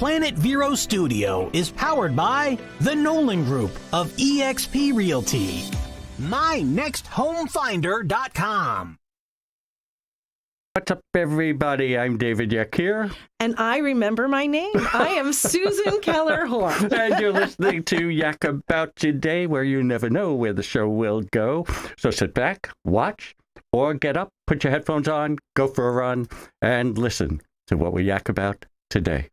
Planet Vero Studio is powered by the Nolan Group of eXp Realty. MyNextHomeFinder.com. What's up, everybody? I'm David Yakir. And I remember my name. I am Susan Keller-Horn. And you're listening to Yak About Today, where you never know where the show will go. So sit back, watch, or get up, put your headphones on, go for a run, and listen to what we yak about today.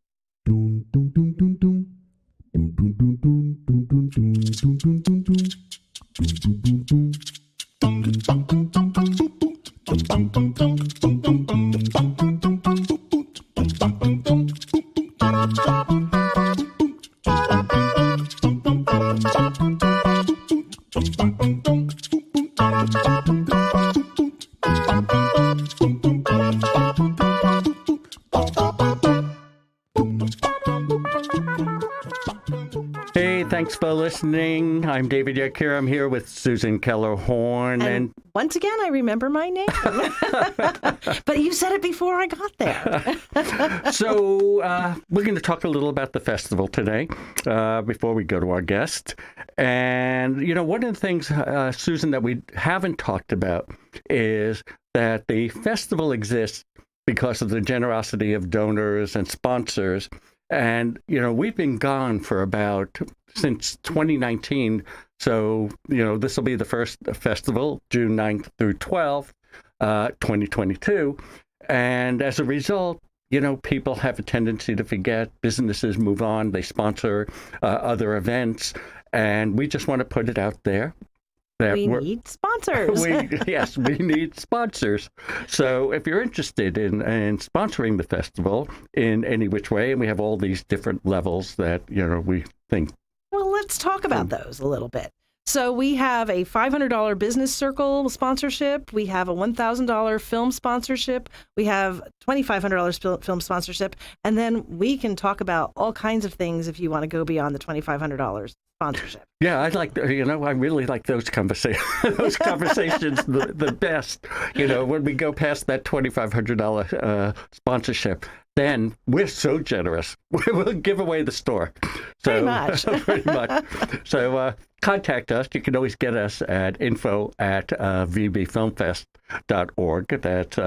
Hey, thanks for listening. I'm David Yakir. I'm here with Susan Keller-Horn. And once again, I remember my name. But you said it before I got there. So we're going to talk a little about the festival today before we go to our guest. And, you know, one of the things, Susan, that we haven't talked about is that the festival exists because of the generosity of donors and sponsors. And, you know, we've been gone for since 2019. So, you know, this will be the first festival, June 9th through 12th, 2022. And as a result, you know, people have a tendency to forget. Businesses move on. They sponsor other events. And we just want to put it out there. We need sponsors. Yes, we need sponsors. So if you're interested in sponsoring the festival in any which way, and we have all these different levels that, you know, we think. Well, let's talk about those a little bit. So we have a $500 business circle sponsorship. We have a $1,000 film sponsorship. We have $2,500 film sponsorship. And then we can talk about all kinds of things if you want to go beyond the $2,500 sponsorship. Yeah, I really like those conversations. Those conversations the best. You know, when we go past that $2,500 sponsorship, then we're so generous. We'll give away the store. So, pretty much. So contact us. You can always get us at info@vbfilmfest.org. That's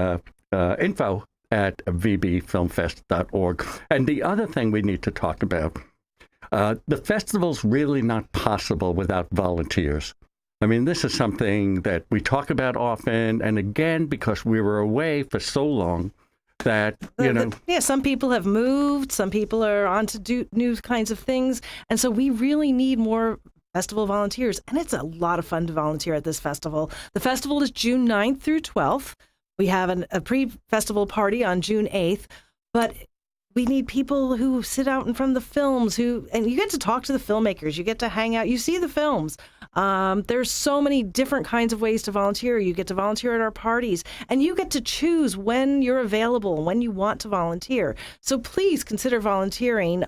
info@vbfilmfest.org. And the other thing we need to talk about, the festival's really not possible without volunteers. I mean, this is something that we talk about often, and again, because we were away for so long, that, you know. Yeah, some people have moved, some people are on to do new kinds of things, and so we really need more festival volunteers, and it's a lot of fun to volunteer at this festival. The festival is June 9th through 12th. We have a pre-festival party on June 8th, but we need people who sit out in front of the films, and you get to talk to the filmmakers, you get to hang out, you see the films. There's so many different kinds of ways to volunteer. You get to volunteer at our parties, and you get to choose when you're available, when you want to volunteer. So please consider volunteering.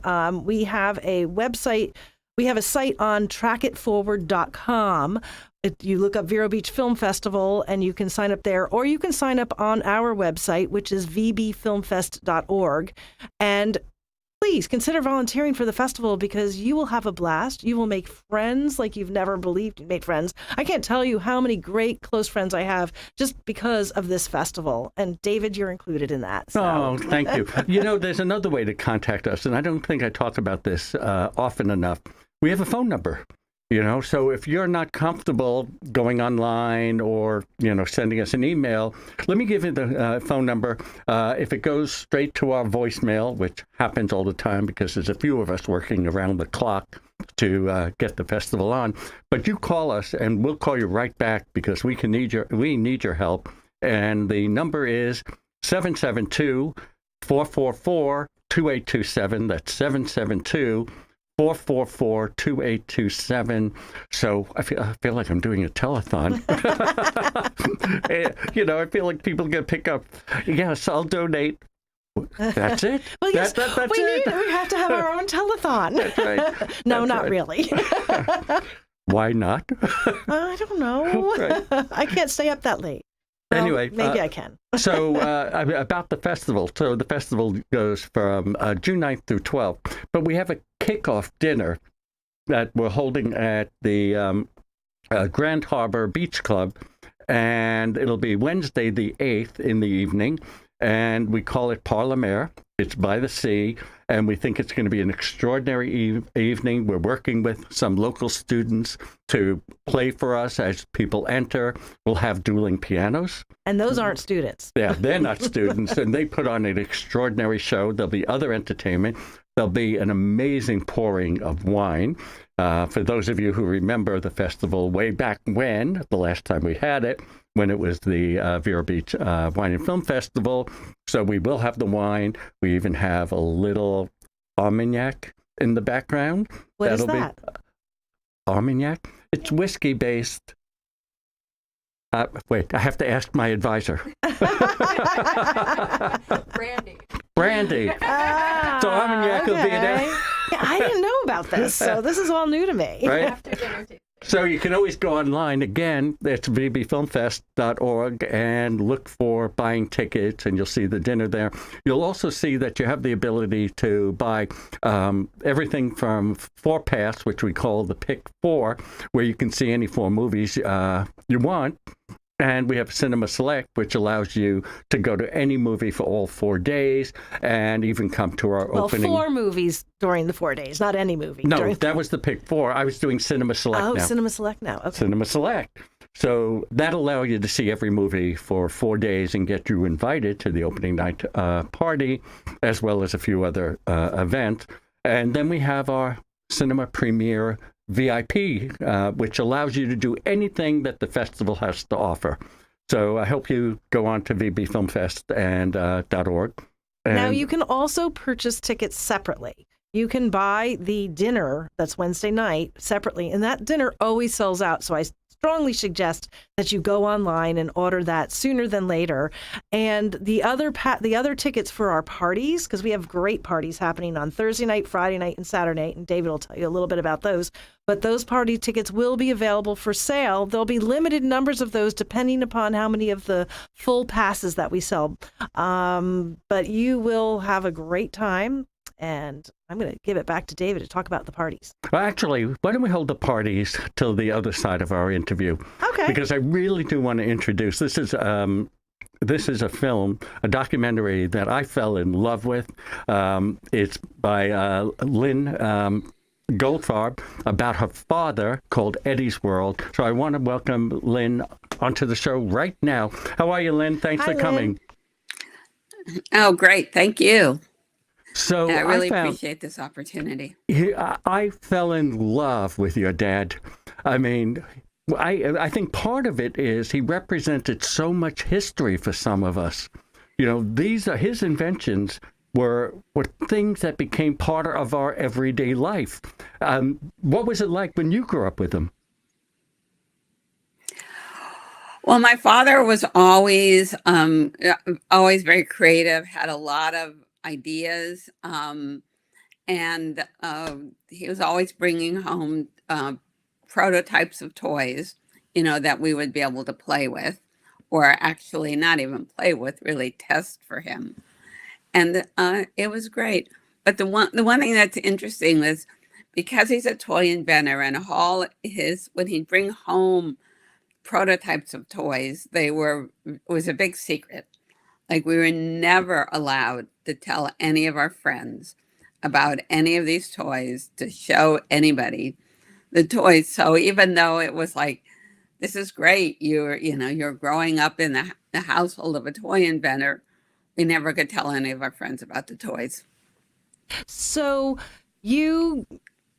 We have a website. We have a site on trackitforward.com. You look up Vero Beach Film Festival, and you can sign up there, or you can sign up on our website, which is vbfilmfest.org. And please consider volunteering for the festival, because you will have a blast. You will make friends like you've never believed you'd made friends. I can't tell you how many great close friends I have just because of this festival. And David, you're included in that. So. Oh, thank you. You know, there's another way to contact us, and I don't think I talk about this often enough. We have a phone number. You know, so if you're not comfortable going online or, you know, sending us an email, let me give you the phone number. If it goes straight to our voicemail, which happens all the time because there's a few of us working around the clock to get the festival on, but you call us and we'll call you right back because we need your help. And the number is 772-444-2827. That's 772-444-2827. So I feel like I'm doing a telethon. You know, I feel like people can pick up, yes, I'll donate. That's it? Well, yes, that's we it. We have to have our own telethon. That's right. No, That's not right. really. Why not? I don't know. Right. I can't stay up that late. Well, Anyway, maybe I can. so about the festival. So the festival goes from June 9th through 12th, but we have a kickoff dinner that we're holding at the Grand Harbor Beach Club, and it'll be Wednesday the 8th in the evening, and we call it Parle-Mer. It's by the sea, and we think it's going to be an extraordinary evening. We're working with some local students to play for us as people enter. We'll have dueling pianos. And those aren't students. Yeah, they're not students, and they put on an extraordinary show. There'll be other entertainment. There'll be an amazing pouring of wine. For those of you who remember the festival way back when, the last time we had it, when it was the Vero Beach Wine and Film Festival. So we will have the wine. We even have a little Armagnac in the background. What is that? Armagnac? It's whiskey-based. Wait, I have to ask my advisor. Brandy. Brandy. So Armagnac will be in there. Yeah, I didn't know about this, so this is all new to me. Right? After dinner too. So you can always go online. Again, it's vbfilmfest.org and look for buying tickets, and you'll see the dinner there. You'll also see that you have the ability to buy everything from 4-pass, which we call the Pick 4, where you can see any 4 movies you want. And we have Cinema Select, which allows you to go to any movie for all 4 days and even come to our opening. 4 movies during the 4 days, not any movie. No, that was the Pick 4. I was doing Cinema Select now. Cinema Select now. Okay. Cinema Select. So that'll allow you to see every movie for 4 days and get you invited to the opening night party, as well as a few other events. And then we have our Cinema Premiere VIP, which allows you to do anything that the festival has to offer. So I hope you go on to vbfilmfest.org. Now you can also purchase tickets separately. You can buy the dinner that's Wednesday night separately, and that dinner always sells out. So I strongly suggest that you go online and order that sooner than later. And the other tickets for our parties, because we have great parties happening on Thursday night, Friday night, and Saturday night, and David will tell you a little bit about those. But those party tickets will be available for sale. There'll be limited numbers of those depending upon how many of the full passes that we sell. But you will have a great time. And I'm going to give it back to David to talk about the parties. Well, actually, why don't we hold the parties till the other side of our interview? Okay. Because I really do want to introduce. This is a film, a documentary that I fell in love with. It's by Lynn Goldfarb about her father, called Eddy's World. So I want to welcome Lynn onto the show right now. How are you, Lynn? Thanks for coming. Oh, great. Thank you. So I really appreciate this opportunity. I fell in love with your dad. I mean, I think part of it is he represented so much history for some of us. You know, these are his inventions were things that became part of our everyday life. What was it like when you grew up with him? Well, my father was always very creative, had a lot of ideas, and he was always bringing home prototypes of toys, that we would be able to play with, or actually not even play with, really test for him. And it was great. But the one thing that's interesting is, because he's a toy inventor, and when he'd bring home prototypes of toys, it was a big secret. Like, we were never allowed to tell any of our friends about any of these toys, to show anybody the toys. So even though it was like, this is great, you're growing up in the household of a toy inventor, we never could tell any of our friends about the toys. So you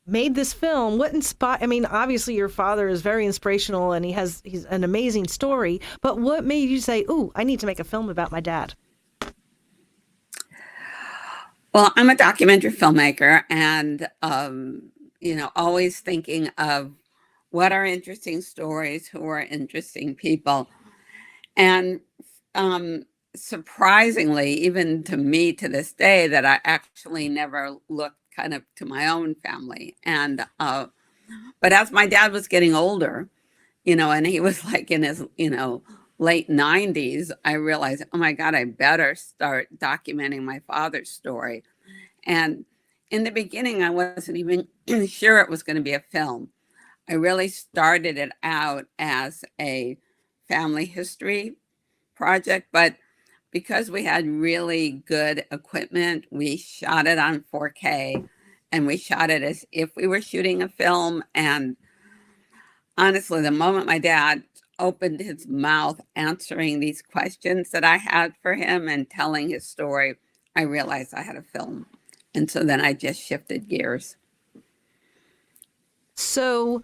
made this film. What inspired? I mean, obviously your father is very inspirational, and he's an amazing story. But what made you say, "Ooh, I need to make a film about my dad"? Well, I'm a documentary filmmaker, and always thinking of what are interesting stories, who are interesting people, and surprisingly, even to me to this day, that I actually never looked kind of to my own family. And but as my dad was getting older, and he was like in his late 90s, I realized, oh my God, I better start documenting my father's story. And in the beginning, I wasn't even sure it was going to be a film. I really started it out as a family history project, but because we had really good equipment, we shot it on 4K and we shot it as if we were shooting a film. And honestly, the moment my dad opened his mouth answering these questions that I had for him and telling his story, I realized I had a film. And so then I just shifted gears. So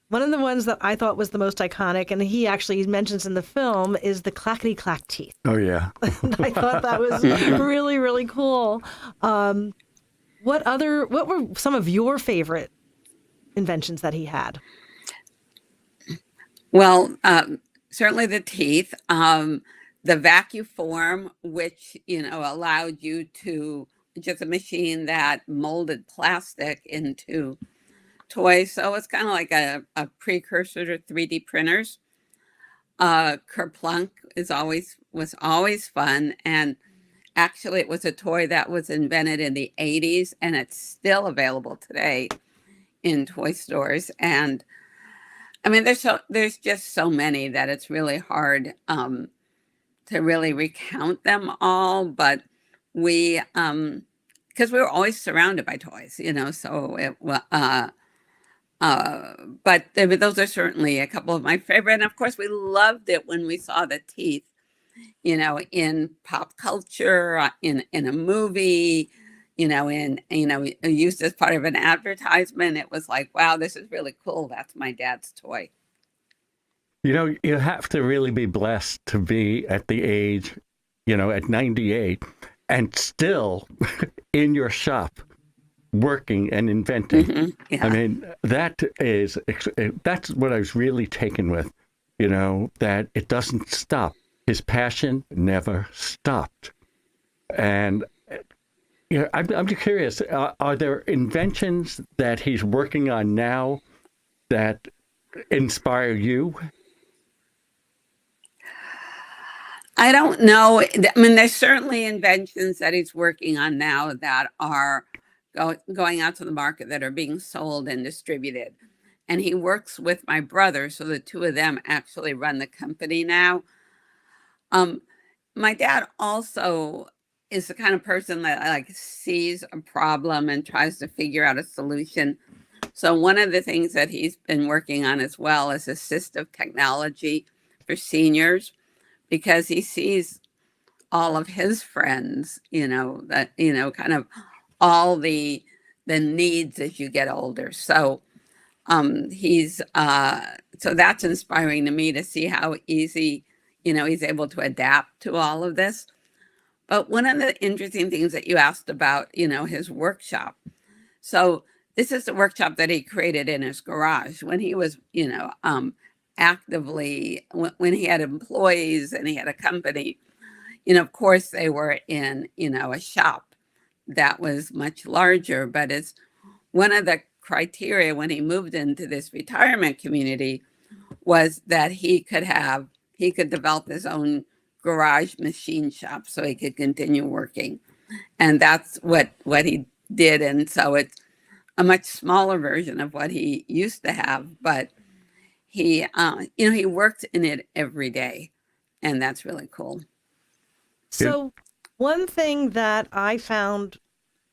one of the ones that I thought was the most iconic, and he actually mentions in the film, is the clackety clack teeth. Oh, yeah. I thought that was really, really cool. What were some of your favorite inventions that he had? Well, certainly the teeth, the vacuform, which, allowed you to, just a machine that molded plastic into toys. So it's kind of like a precursor to 3D printers. Kerplunk was always fun. And actually, it was a toy that was invented in the 80s, and it's still available today in toy stores. And I mean, there's just so many that it's really hard to really recount them all. But we, because we were always surrounded by toys, so but those are certainly a couple of my favorite. And of course, we loved it when we saw the teeth, in pop culture, in a movie, used as part of an advertisement. It was like, wow, this is really cool. That's my dad's toy. You have to really be blessed to be at the age, at 98 and still in your shop working and inventing. Mm-hmm. Yeah. I mean, that's what I was really taken with, that it doesn't stop. His passion never stopped. And I'm just curious, are there inventions that he's working on now that inspire you? I don't know. I mean, there's certainly inventions that he's working on now that are going out to the market, that are being sold and distributed. And he works with my brother, so the two of them actually run the company now. My dad also is the kind of person that like sees a problem and tries to figure out a solution. So one of the things that he's been working on as well is assistive technology for seniors, because he sees all of his friends, that, kind of all the needs as you get older. So so that's inspiring to me to see how easy, he's able to adapt to all of this. But one of the interesting things that you asked about, his workshop. So this is the workshop that he created in his garage when he was, actively, when he had employees and he had a company. Of course they were in, a shop that was much larger, but it's one of the criteria when he moved into this retirement community was that he could develop his own garage machine shop so he could continue working. And that's what he did. And so it's a much smaller version of what he used to have, but he worked in it every day, and that's really cool. So one thing that I found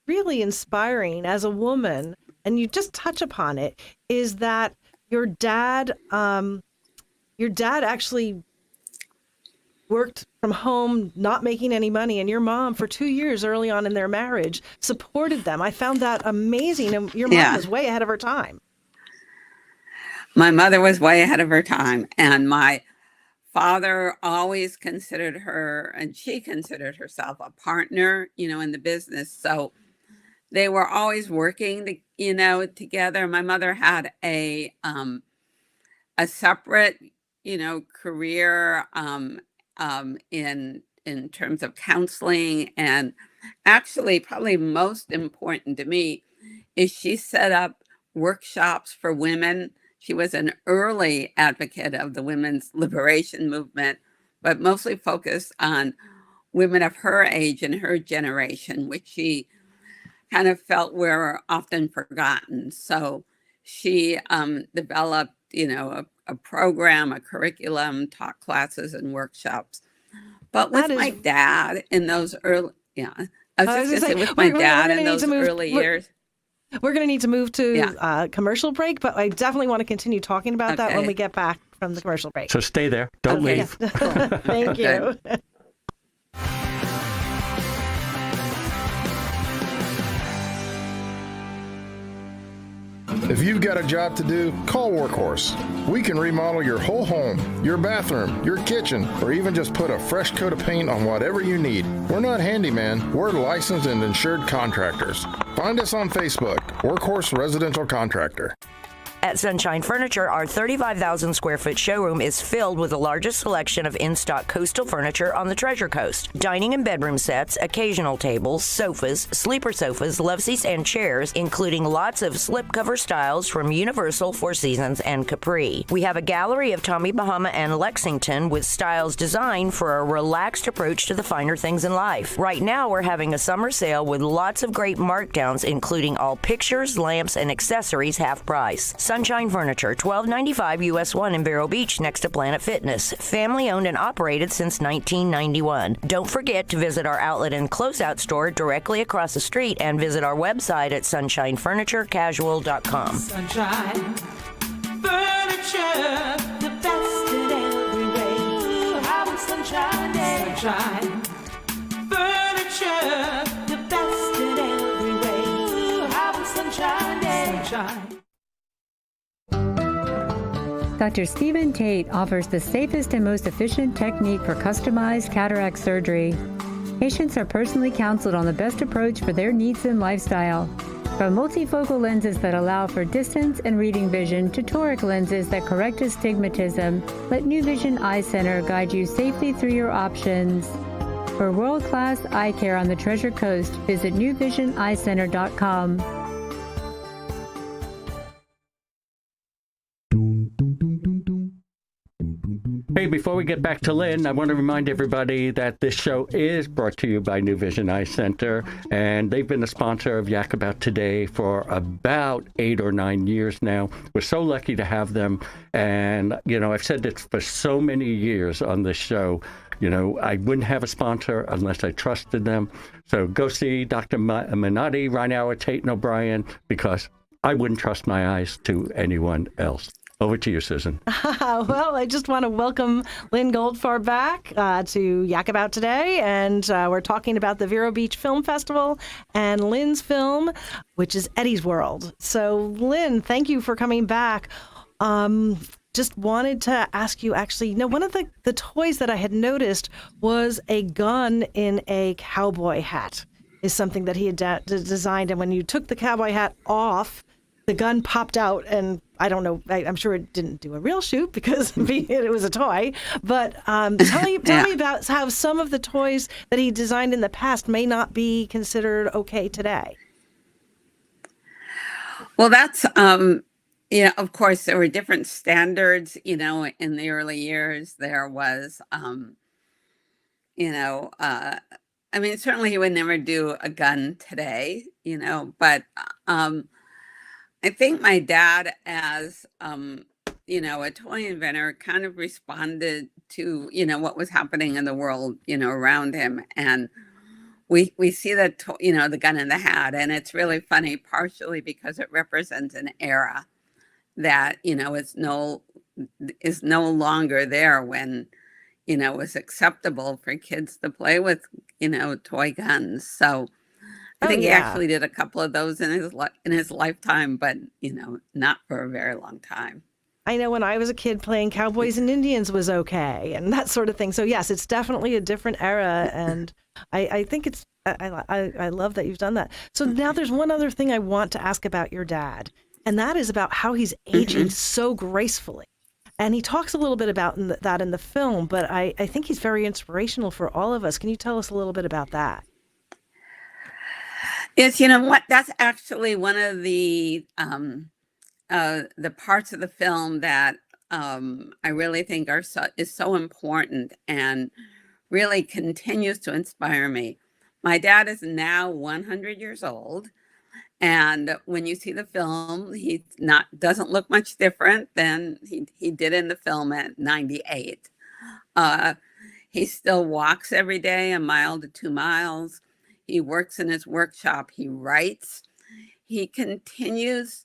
really inspiring as a woman, and you just touch upon it, is that your dad actually worked from home, not making any money, and your mom, for 2 years early on in their marriage, supported them. I found that amazing, and your mom was way ahead of her time. My mother was way ahead of her time, and my father always considered her, and she considered herself, a partner, in the business. So they were always working, together. My mother had a separate, career in terms of counseling, and actually, probably most important to me is she set up workshops for women. she was an early advocate of the women's liberation movement, but mostly focused on women of her age and her generation, which she kind of felt were often forgotten. So she developed, a program, a curriculum, taught classes and workshops. But with my dad in those early, I was just going to say, with my dad in those early years. We're going to need to move to commercial break, but I definitely want to continue talking about that when we get back from the commercial break. So stay there. Don't leave. Thank you. If you've got a job to do, call Workhorse. We can remodel your whole home, your bathroom, your kitchen, or even just put a fresh coat of paint on whatever you need. We're not handyman, we're licensed and insured contractors. Find us on Facebook, Workhorse Residential Contractor. At Sunshine Furniture, our 35,000 square foot showroom is filled with the largest selection of in-stock coastal furniture on the Treasure Coast. Dining and bedroom sets, occasional tables, sofas, sleeper sofas, love seats, and chairs, including lots of slipcover styles from Universal, Four Seasons, and Capri. We have a gallery of Tommy Bahama and Lexington with styles designed for a relaxed approach to the finer things in life. Right now, we're having a summer sale with lots of great markdowns, including all pictures, lamps, and accessories half price. Sunshine Furniture, 1295 US 1 in Vero Beach next to Planet Fitness. Family owned and operated since 1991. Don't forget to visit our outlet and closeout store directly across the street and visit our website at sunshinefurniturecasual.com. Sunshine Furniture, the best in every way. Ooh, how is sunshine day? Sunshine Furniture, the best in every way. Ooh, how is sunshine day? Sunshine. Dr. Stephen Tate offers the safest and most efficient technique for customized cataract surgery. Patients are personally counseled on the best approach for their needs and lifestyle. From multifocal lenses that allow for distance and reading vision to toric lenses that correct astigmatism, let New Vision Eye Center guide you safely through your options. For world-class eye care on the Treasure Coast, visit newvisioneyecenter.com. Hey, before we get back to Lynn, I want to remind everybody that this show is brought to you by New Vision Eye Center, and they've been a sponsor of Yak About Today for about 8 or 9 years now. We're so lucky to have them, and, I've said this for so many years on this show. I wouldn't have a sponsor unless I trusted them. So go see Dr. Minotti, Reinauer, Tate, and O'Brien, because I wouldn't trust my eyes to anyone else. Over to you, Susan. Well, I just want to welcome Lynn Goldfarb back to Yak About Today, and we're talking about the Vero Beach Film Festival and Lynn's film, which is Eddy's World. So, Lynn, thank you for coming back. Just wanted to ask you, actually, one of the toys that I had noticed was a gun in a cowboy hat, is something that he had designed, and when you took the cowboy hat off, the gun popped out, and I don't know, I'm sure it didn't do a real shoot because it was a toy, but tell me about how some of the toys that he designed in the past may not be considered okay today. Well, that's, of course, there were different standards, in the early years. There was, certainly he would never do a gun today, but I think my dad, as, a toy inventor, kind of responded to, what was happening in the world, around him. And we see that, the gun in the hat. And it's really funny, partially because it represents an era that, is no longer there when, it was acceptable for kids to play with, toy guns. So I think he actually did a couple of those in his lifetime, but, not for a very long time. I know when I was a kid, playing cowboys and Indians was okay and that sort of thing. So, yes, it's definitely a different era. And I think I love that you've done that. So now there's one other thing I want to ask about your dad, and that is about how he's aging so gracefully. And he talks a little bit about that in the film, but I think he's very inspirational for all of us. Can you tell us a little bit about that? Yes, that's actually one of the the parts of the film that I really think is so important and really continues to inspire me. My dad is now 100 years old, and when you see the film, he doesn't look much different than he did in the film at 98. He still walks every day, a mile to 2 miles. He works in his workshop. He writes. He continues.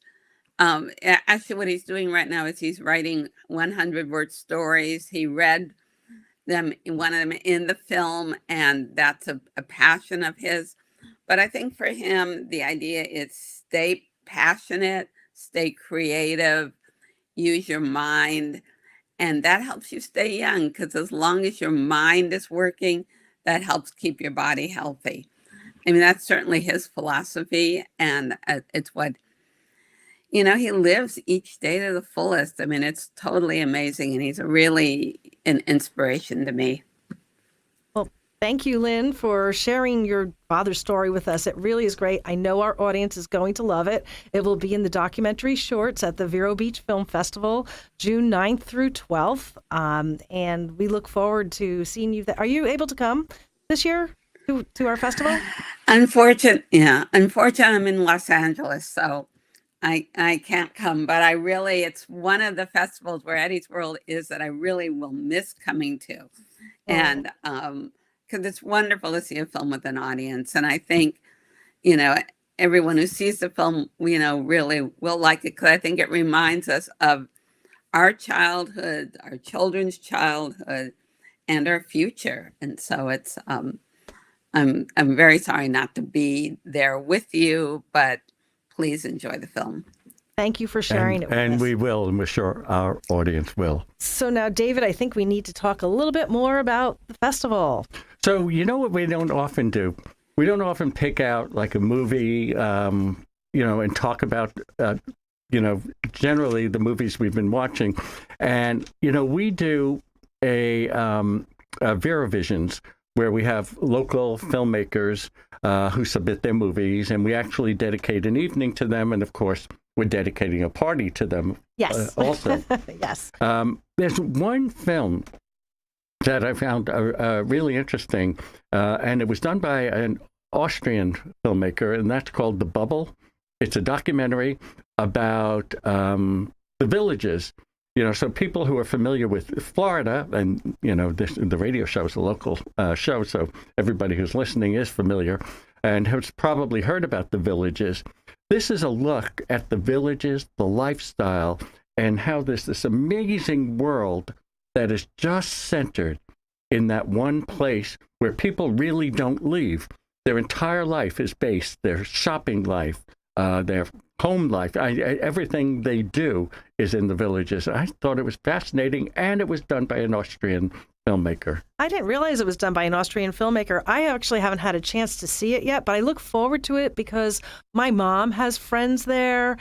Actually, what he's doing right now is he's writing 100-word stories. He read one of them in the film, and that's a passion of his. But I think for him, the idea is stay passionate, stay creative, use your mind, and that helps you stay young, because as long as your mind is working, that helps keep your body healthy. I mean, that's certainly his philosophy, and it's what, he lives each day to the fullest. I mean, it's totally amazing, and he's really an inspiration to me. Well, thank you, Lynn, for sharing your father's story with us. It really is great. I know our audience is going to love it. It will be in the documentary shorts at the Vero Beach Film Festival, June 9th through 12th. And we look forward to seeing you there. Are you able to come this year to our festival? Unfortunately, I'm in Los Angeles, so I can't come, but it's one of the festivals where Eddy's World is that I really will miss coming to. And because it's wonderful to see a film with an audience. And I think, everyone who sees the film, really will like it, because I think it reminds us of our childhood, our children's childhood, and our future. And so it's, I'm very sorry not to be there with you, but please enjoy the film. Thank you for sharing it with us. And we will, and we're sure our audience will. So now, David, I think we need to talk a little bit more about the festival. So you know what we don't often do? We don't often pick out like a movie, and talk about, generally the movies we've been watching. And, we do a Vero Visions, where we have local filmmakers who submit their movies, and we actually dedicate an evening to them. And of course, we're dedicating a party to them. Yes. Also. Yes. There's one film that I found really interesting, and it was done by an Austrian filmmaker, and that's called The Bubble. It's a documentary about the villages. So people who are familiar with Florida, and, the radio show is a local show, so everybody who's listening is familiar and has probably heard about the villages. This is a look at the villages, the lifestyle, and how there's this amazing world that is just centered in that one place where people really don't leave. Their entire life is based, their shopping life, their home life, everything they do is in the villages. I thought it was fascinating, and it was done by an Austrian filmmaker. I didn't realize it was done by an Austrian filmmaker. I actually haven't had a chance to see it yet, but I look forward to it because my mom has friends there.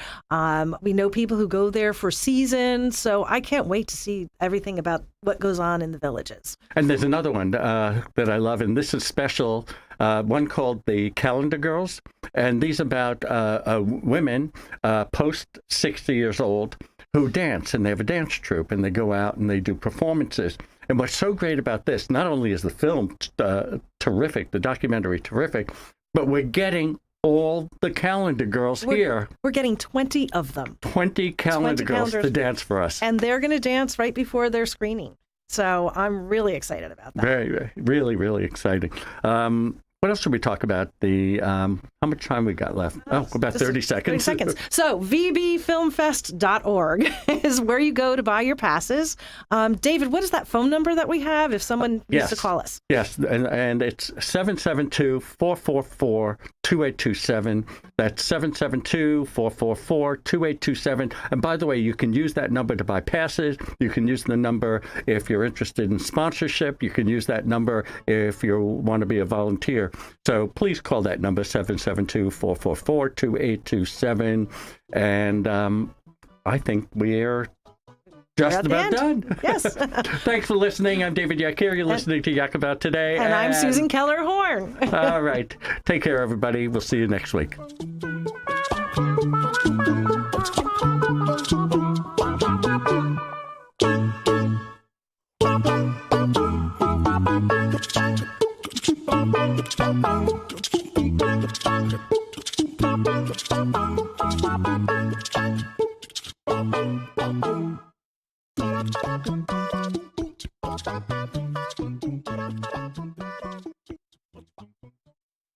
We know people who go there for seasons, so I can't wait to see everything about what goes on in the villages. And there's another one that I love, and this is special, one called The Calendar Girls, and these about women post 60 years old who dance, and they have a dance troupe, and they go out and they do performances. And what's so great about this, not only is the film terrific, the documentary terrific, but we're getting all the calendar girls here. We're getting 20 of them. 20 calendar girls to dance for us. And they're going to dance right before their screening. So I'm really excited about that. Very, really, really exciting. What else should we talk about? How much time we got left? About 30 seconds. 30 seconds. So vbfilmfest.org is where you go to buy your passes. David, what is that phone number that we have if someone needs to call us? Yes, and it's 772-444-2827. That's 772-444-2827. And by the way, you can use that number to buy passes. You can use the number if you're interested in sponsorship. You can use that number if you want to be a volunteer. So please call that number, 772-444-2827. And I think we're just about done. Yes. Thanks for listening. I'm David Yakir. You're listening to Yak About Today. And I'm Susan Keller-Horn. All right. Take care, everybody. We'll see you next week.